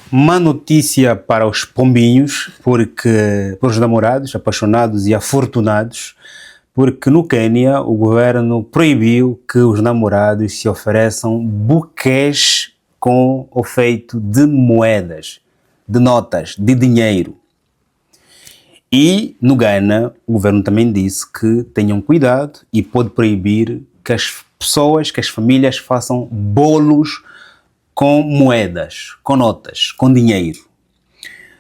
Má notícia para os pombinhos, para os namorados, apaixonados e afortunados, porque no Quênia o governo proibiu que os namorados se ofereçam buquês com o feito de moedas, de notas, de dinheiro. E no Ghana o governo também disse que tenham cuidado e pode proibir que as pessoas, que as famílias façam bolos com moedas, com notas, com dinheiro.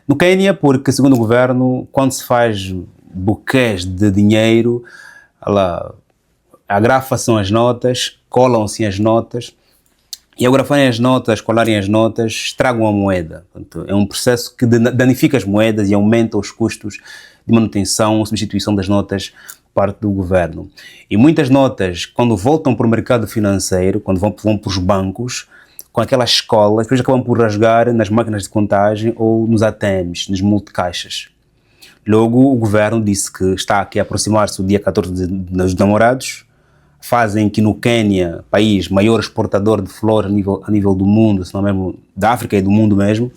No Quênia, porque segundo o governo, quando se faz buquês de dinheiro, agrafa-se as notas, colam-se as notas, e ao grafarem as notas, colarem as notas, estragam a moeda. Portanto, é um processo que danifica as moedas e aumenta os custos de manutenção, substituição das notas por parte do governo. E muitas notas, quando voltam para o mercado financeiro, quando vão para os bancos, com aquelas escolas, depois acabam por rasgar nas máquinas de contagem ou nos ATMs, nos multicaixas. Logo, o governo disse que está aqui a aproximar-se o dia 14 dos namorados, fazem que no Quênia, país maior exportador de flores a nível do mundo, se não mesmo da África e do mundo mesmo,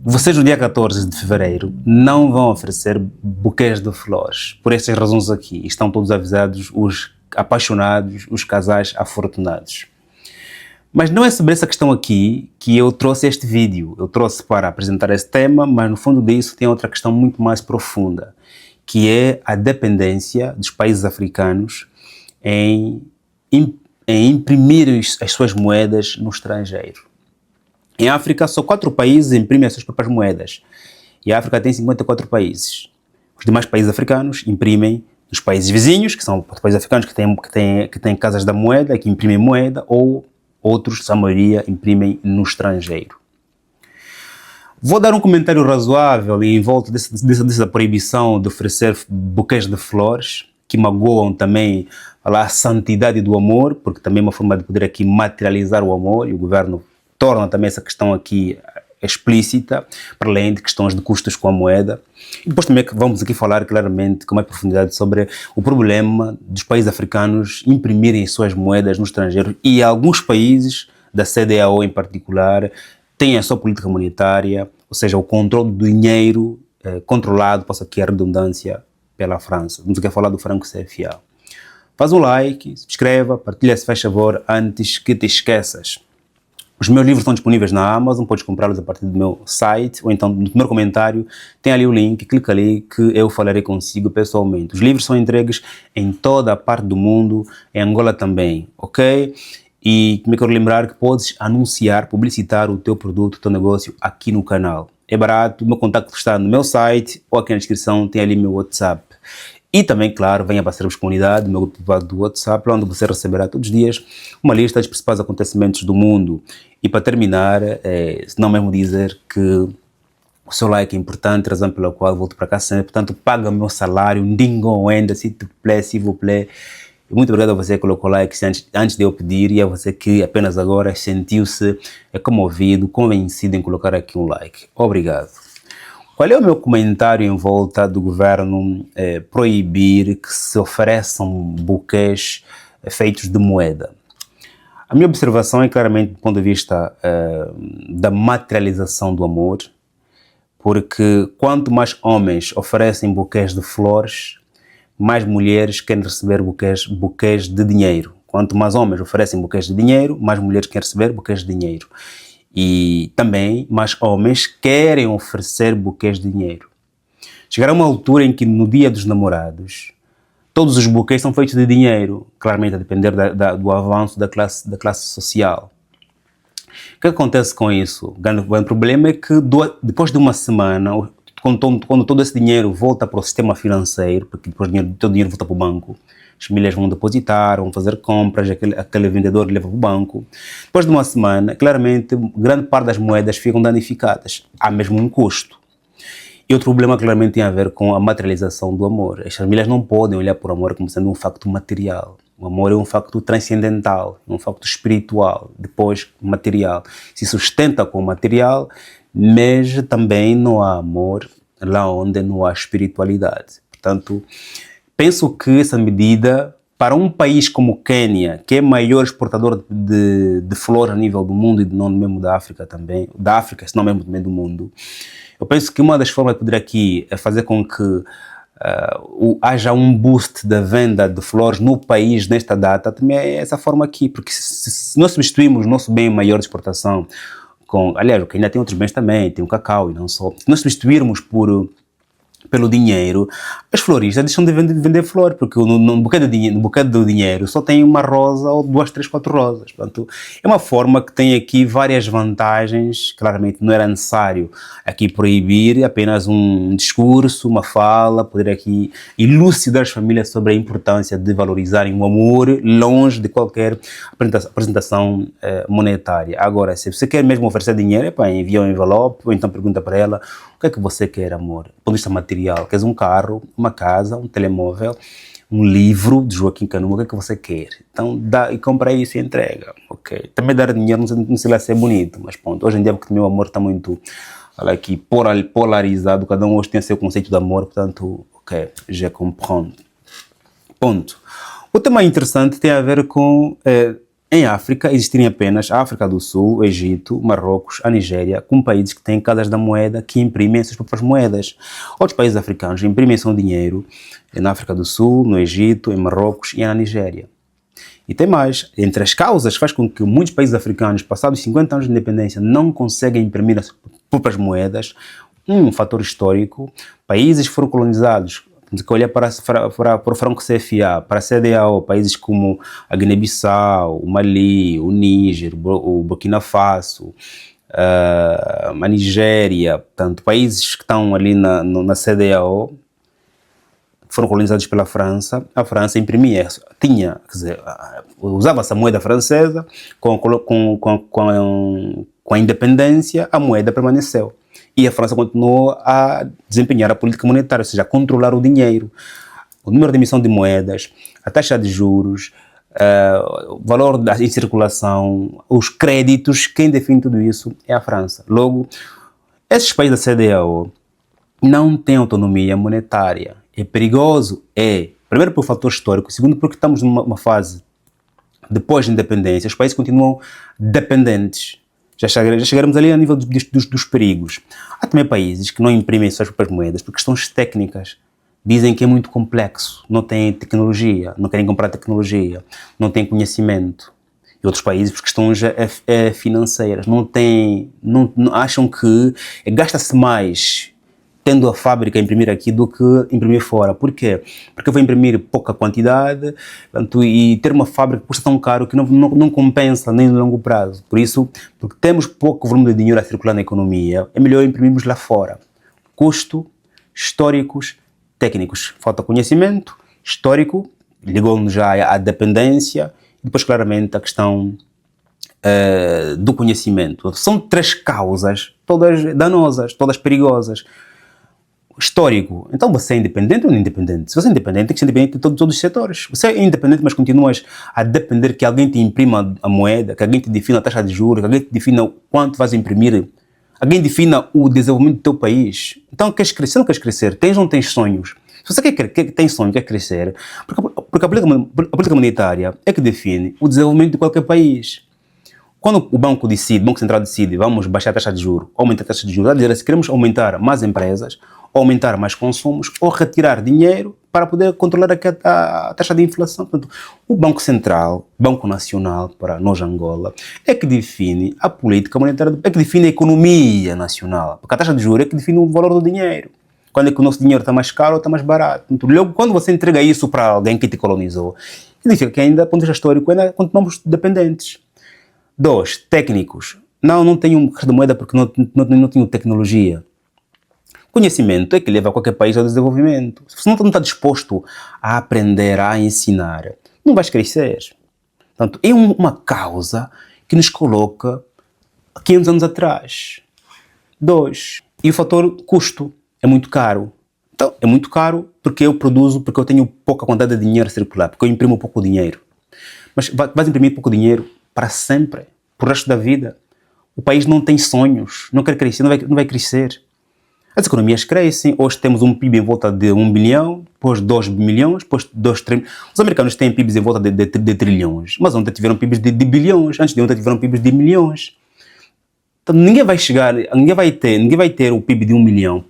vocês no dia 14 de fevereiro não vão oferecer buquês de flores. Por essas razões aqui, estão todos avisados os apaixonados, os casais afortunados. Mas não é sobre essa questão aqui que eu trouxe este vídeo. Eu trouxe para apresentar esse tema, mas no fundo disso tem outra questão muito mais profunda, que é a dependência dos países africanos em imprimir as suas moedas no estrangeiro. Em África, só 4 países imprimem as suas próprias moedas. E a África tem 54 países. Os demais países africanos imprimem nos países vizinhos, que são países africanos que têm casas da moeda, que imprimem moeda, ou outros, a maioria, imprimem no estrangeiro. Vou dar um comentário razoável em volta dessa proibição de oferecer buquês de flores, que magoam também a santidade do amor, porque também é uma forma de poder aqui materializar o amor, e o governo torna também essa questão aqui explícita, para além de questões de custos com a moeda. E depois também vamos aqui falar claramente, com mais profundidade, sobre o problema dos países africanos imprimirem suas moedas no estrangeiro, e alguns países, da CEDEAO em particular, têm a sua política monetária, ou seja, o controle do dinheiro controlado, passo aqui a redundância, pela França. Vamos aqui falar do franco CFA. Faz um like, subscreva, partilha se faz favor, antes que te esqueças. Os meus livros estão disponíveis na Amazon, podes comprá-los a partir do meu site, ou então no primeiro comentário tem ali o link, clica ali que eu falarei consigo pessoalmente. Os livros são entregues em toda a parte do mundo, em Angola também, ok? E me quero lembrar que podes anunciar, publicitar o teu produto, o teu negócio aqui no canal. É barato, o meu contato está no meu site ou aqui na descrição tem ali meu WhatsApp. E também, claro, venha para sermos comunidade, no meu grupo privado do WhatsApp, onde você receberá todos os dias uma lista dos principais acontecimentos do mundo. E para terminar, se não mesmo dizer que o seu like é importante, razão pela qual volto para cá sempre. Portanto, paga meu salário, ndingo enda, s'il vous plaît. E muito obrigado a você que colocou like antes de eu pedir, e a você que apenas agora sentiu-se comovido, convencido em colocar aqui um like. Obrigado. Qual é o meu comentário em volta do governo proibir que se ofereçam buquês feitos de moeda? A minha observação é claramente do ponto de vista da materialização do amor, porque quanto mais homens oferecem buquês de flores, mais mulheres querem receber buquês de dinheiro. Quanto mais homens oferecem buquês de dinheiro, mais mulheres querem receber buquês de dinheiro. E também mais homens querem oferecer buquês de dinheiro. Chegará uma altura em que no dia dos namorados todos os buquês são feitos de dinheiro, claramente a depender do avanço da classe social. O que acontece com isso? O grande problema é que depois de uma semana, quando todo esse dinheiro volta para o sistema financeiro, porque depois todo o dinheiro volta para o banco, as famílias vão depositar, vão fazer compras, aquele vendedor leva para o banco. Depois de uma semana, claramente, grande parte das moedas ficam danificadas. Há mesmo um custo. E outro problema claramente tem a ver com a materialização do amor. As famílias não podem olhar para o amor como sendo um facto material. O amor é um facto transcendental, um facto espiritual, depois material. Se sustenta com o material, mas também não há amor lá onde não há espiritualidade. Portanto, penso que essa medida para um país como o Quênia, que é maior exportador de flores a nível do mundo e não mesmo da África também, da África, se não mesmo também do mundo, eu penso que uma das formas de poder aqui é fazer com que haja um boost da venda de flores no país nesta data, também é essa forma aqui, porque se nós substituímos o nosso bem maior de exportação com, aliás, o Quênia tem outros bens também, tem o cacau e não só, se nós substituirmos pelo dinheiro, as floristas deixam de vender flor, porque no buquê do dinheiro só tem uma rosa ou 2, 3, 4 rosas. Portanto, é uma forma que tem aqui várias vantagens. Claramente não era necessário aqui proibir, apenas um discurso, uma fala, poder aqui elucidar as famílias sobre a importância de valorizarem o amor longe de qualquer apresentação monetária. Agora, se você quer mesmo oferecer dinheiro, envia um envelope, ou então pergunta para ela: o que é que você quer, amor? Do ponto de vista material, queres um carro, uma casa, um telemóvel, um livro de Joaquim Kanuma, o que é que você quer? Então dá e compra isso e entrega, ok? Também dar dinheiro não sei lá se é bonito, mas ponto. Hoje em dia, porque o meu amor está muito aqui, polarizado, cada um hoje tem seu conceito de amor, portanto, ok, já compreendo. Ponto. O tema interessante tem a ver com... em África existirem apenas a África do Sul, o Egito, Marrocos, a Nigéria, com países que têm casas da moeda que imprimem suas próprias moedas. Outros países africanos imprimem seu dinheiro na África do Sul, no Egito, em Marrocos e na Nigéria. E tem mais, entre as causas que faz com que muitos países africanos, passados 50 anos de independência, não conseguem imprimir as próprias moedas, um fator histórico: países que foram colonizados. Temos que olhar para o franco CFA, para a CEDEAO, países como a Guiné-Bissau, o Mali, o Níger, o Burkina Faso, a Nigéria, portanto, países que estão ali na CEDEAO, foram colonizados pela França. A França imprimia, usava essa moeda francesa, com a independência, a moeda permaneceu. E a França continuou a desempenhar a política monetária, ou seja, a controlar o dinheiro, o número de emissão de moedas, a taxa de juros, o valor em circulação, os créditos. Quem define tudo isso é a França. Logo, esses países da CEDEAO não têm autonomia monetária. É perigoso, primeiro por fator histórico, segundo porque estamos numa fase depois da independência, os países continuam dependentes. Já chegaremos ali a nível dos perigos. Há também países que não imprimem suas próprias moedas por questões técnicas. Dizem que é muito complexo, não têm tecnologia, não querem comprar tecnologia, não têm conhecimento. E outros países por questões financeiras, acham que gasta-se mais tendo a fábrica a imprimir aqui do que imprimir fora. Por quê? Porque eu vou imprimir pouca quantidade, portanto, e ter uma fábrica custa tão caro que não compensa nem no longo prazo. Por isso, porque temos pouco volume de dinheiro a circular na economia, é melhor imprimirmos lá fora. Custo, históricos, técnicos. Falta conhecimento, histórico, ligou-nos já à dependência, e depois claramente a questão do conhecimento. São 3 causas, todas danosas, todas perigosas. Histórico. Então você é independente ou não independente? Se você é independente, tem que ser independente de todos os setores. Você é independente, mas continuas a depender que alguém te imprima a moeda, que alguém te defina a taxa de juros, que alguém te defina quanto vais imprimir, alguém defina o desenvolvimento do teu país. Então, queres crescer ou não queres crescer? Tens ou não tens sonhos? Se você tem sonho, quer crescer, porque a política monetária é que define o desenvolvimento de qualquer país. Quando o Banco Central decide, vamos baixar a taxa de juros, aumentar a taxa de juros, se queremos aumentar mais empresas, aumentar mais consumos ou retirar dinheiro para poder controlar a taxa de inflação. Portanto, o Banco Central, Banco Nacional, para nós Angola, é que define a política monetária, é que define a economia nacional, porque a taxa de juros é que define o valor do dinheiro. Quando é que o nosso dinheiro está mais caro ou está mais barato. Então, logo, quando você entrega isso para alguém que te colonizou, significa que ainda, do ponto de vista histórico, ainda continuamos dependentes. 2, técnicos. Não tenho um de moeda porque não tenho tecnologia. Conhecimento é que leva qualquer país ao desenvolvimento. Se você não está disposto a aprender, a ensinar, não vais crescer. Portanto, é uma causa que nos coloca 500 anos atrás. 2, e o fator custo. É muito caro. Então, é muito caro porque eu produzo, porque eu tenho pouca quantidade de dinheiro a circular, porque eu imprimo pouco dinheiro. Mas vais imprimir pouco dinheiro para sempre, para o resto da vida. O país não tem sonhos, não quer crescer, não vai crescer. As economias crescem, hoje temos um PIB em volta de 1 bilhão, depois 2 milhões, depois 2 trilhões. Os americanos têm PIBs em volta de trilhões, mas ontem tiveram PIBs de bilhões, antes de ontem tiveram PIBs de milhões. Então ninguém vai ter o PIB de 1 milhão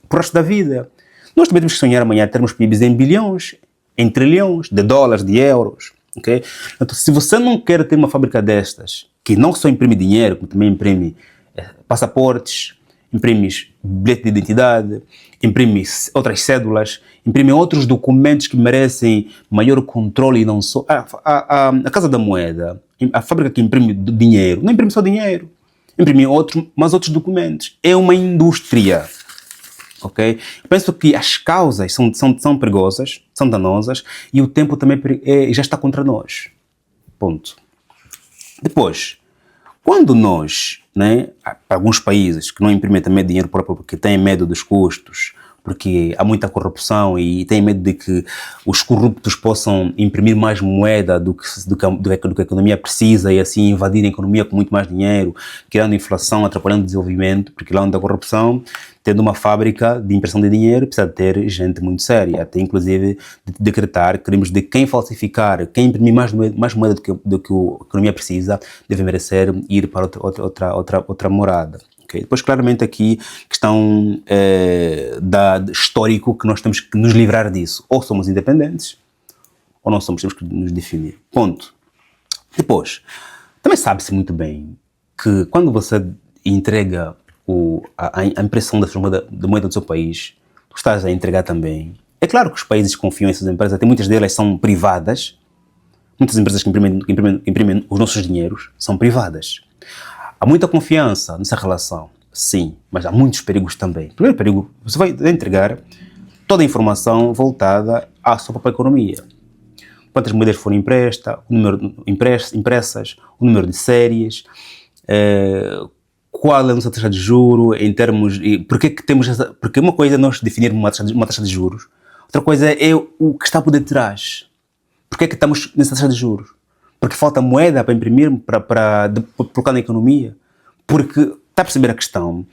pro resto da vida. Nós também temos que sonhar amanhã termos PIBs em bilhões, em trilhões, de dólares, de euros, ok? Então se você não quer ter uma fábrica destas, que não só imprime dinheiro, como também imprime passaportes, imprime bilhete de identidade, imprime outras cédulas, imprime outros documentos que merecem maior controle e não só... A Casa da Moeda, a fábrica que imprime dinheiro, não imprime só dinheiro, imprime outros documentos. É uma indústria, ok? Eu penso que as causas são perigosas, são danosas, e o tempo também já está contra nós. Ponto. Depois, quando nós, né, para alguns países que não imprimem também dinheiro próprio porque têm medo dos custos, porque há muita corrupção e têm medo de que os corruptos possam imprimir mais moeda do que a economia precisa e assim invadir a economia com muito mais dinheiro, criando inflação, atrapalhando o desenvolvimento, porque lá onde há corrupção, tendo uma fábrica de impressão de dinheiro, precisa ter gente muito séria, até inclusive decretar crimes de quem falsificar, quem imprimir mais moeda do que a economia precisa, deve merecer ir para outra morada. Okay. Depois, claramente, aqui, questão histórico que nós temos que nos livrar disso. Ou somos independentes, ou não somos, temos que nos definir. Ponto. Depois, também sabe-se muito bem que quando você entrega a impressão da moeda do seu país, tu estás a entregar também. É claro que os países confiam nessas empresas, até muitas delas são privadas. Muitas empresas que imprimem os nossos dinheiros são privadas. Há muita confiança nessa relação, sim, mas há muitos perigos também. O primeiro perigo, você vai entregar toda a informação voltada à sua própria economia. Quantas moedas foram impressas, o número de séries, qual é a nossa taxa de juros em termos... Porque uma coisa é nós definirmos uma taxa de juros, outra coisa é o que está por detrás. Por que estamos nessa taxa de juros? Porque falta moeda para imprimir, para colocar na economia. Porque, está a perceber a questão?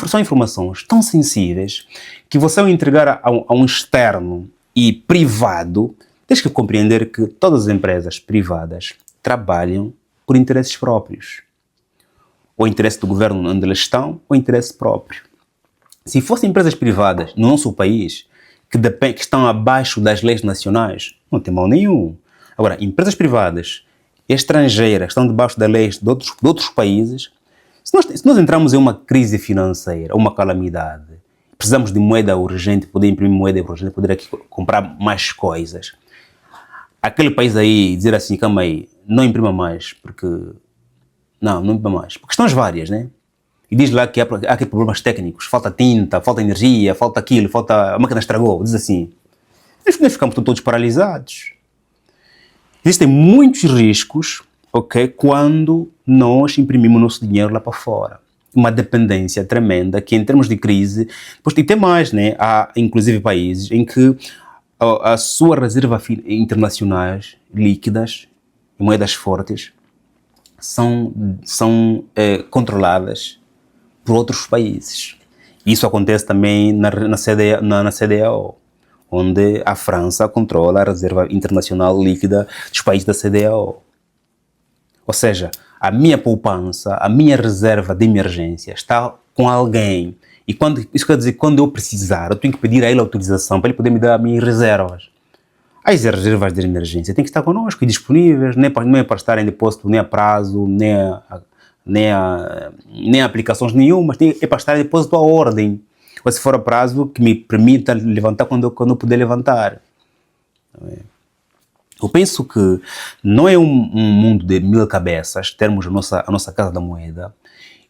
São informações tão sensíveis que você, ao entregar a um externo e privado, tens que compreender que todas as empresas privadas trabalham por interesses próprios. Ou interesse do governo onde elas estão, ou interesse próprio. Se fossem empresas privadas no nosso país, que estão abaixo das leis nacionais, não tem mal nenhum. Agora, empresas privadas estrangeiras que estão debaixo das leis de outros países, se nós entramos em uma crise financeira, uma calamidade, precisamos de moeda urgente, poder imprimir moeda urgente, poder aqui comprar mais coisas. Aquele país aí dizer assim, calma aí, não imprima mais, porque... Não imprima mais. Por questões várias, né? E diz lá que há aqui problemas técnicos, falta tinta, falta energia, falta aquilo, a máquina estragou, diz assim. Nós ficamos todos paralisados. Existem muitos riscos, ok, quando nós imprimimos nosso dinheiro lá para fora. Uma dependência tremenda que, em termos de crise, e tem mais, né? Há inclusive países em que as suas reservas internacionais líquidas, moedas fortes, são controladas por outros países. Isso acontece também na CEDEAO, onde a França controla a reserva internacional líquida dos países da CEDEAO. Ou seja, a minha poupança, a minha reserva de emergência está com alguém. E isso quer dizer que quando eu precisar, eu tenho que pedir a ele autorização para ele poder me dar as minhas reservas. As reservas de emergência têm que estar connosco e disponíveis, não é para estar em depósito nem a prazo, nem a aplicações nenhumas, é para estar em depósito à ordem. Ou se for a prazo, que me permita levantar quando eu puder levantar. Eu penso que não é um mundo de 1000 cabeças, termos a nossa Casa da Moeda.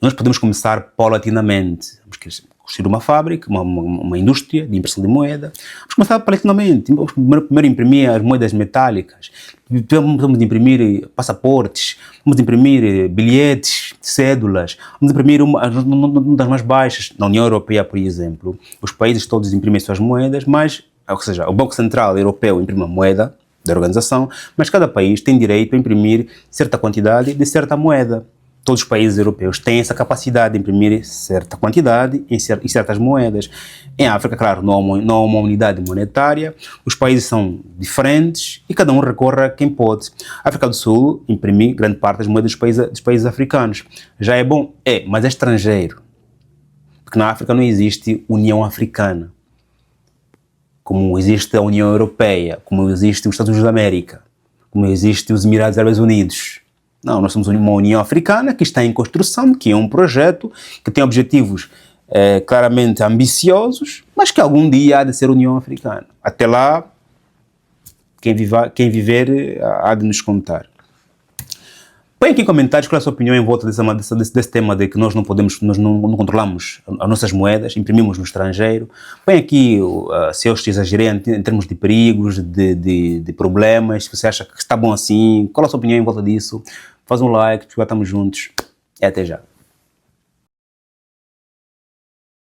Nós podemos começar paulatinamente. Vamos construir uma fábrica, uma indústria de impressão de moeda. Vamos começar paulatinamente. Vamos primeiro imprimir as moedas metálicas. Vamos imprimir passaportes. Vamos imprimir bilhetes, cédulas. Vamos imprimir uma das mais baixas. Na União Europeia, por exemplo, os países todos imprimem suas moedas, ou seja, o Banco Central Europeu imprime a moeda da organização, mas cada país tem direito a imprimir certa quantidade de certa moeda. todos os países europeus têm essa capacidade de imprimir certa quantidade em certas moedas. Em África, claro, não há uma unidade monetária, os países são diferentes e cada um recorre a quem pode. A África do Sul imprime grande parte das moedas dos países africanos. Já é bom? É, mas é estrangeiro. Porque na África não existe União Africana, como existe a União Europeia, como existe os Estados Unidos da América, como existe os Emirados Árabes Unidos. Não, nós somos uma União Africana que está em construção, que é um projeto que tem objetivos claramente ambiciosos, mas que algum dia há de ser União Africana. Até lá, quem viver há de nos contar. Põe aqui em comentários qual é a sua opinião em volta desse tema de que nós não controlamos as nossas moedas, imprimimos no estrangeiro. Põe aqui se eu exagerei em termos de perigos, de problemas, se você acha que está bom assim, qual é a sua opinião em volta disso. Faz um like, estamos juntos e até já.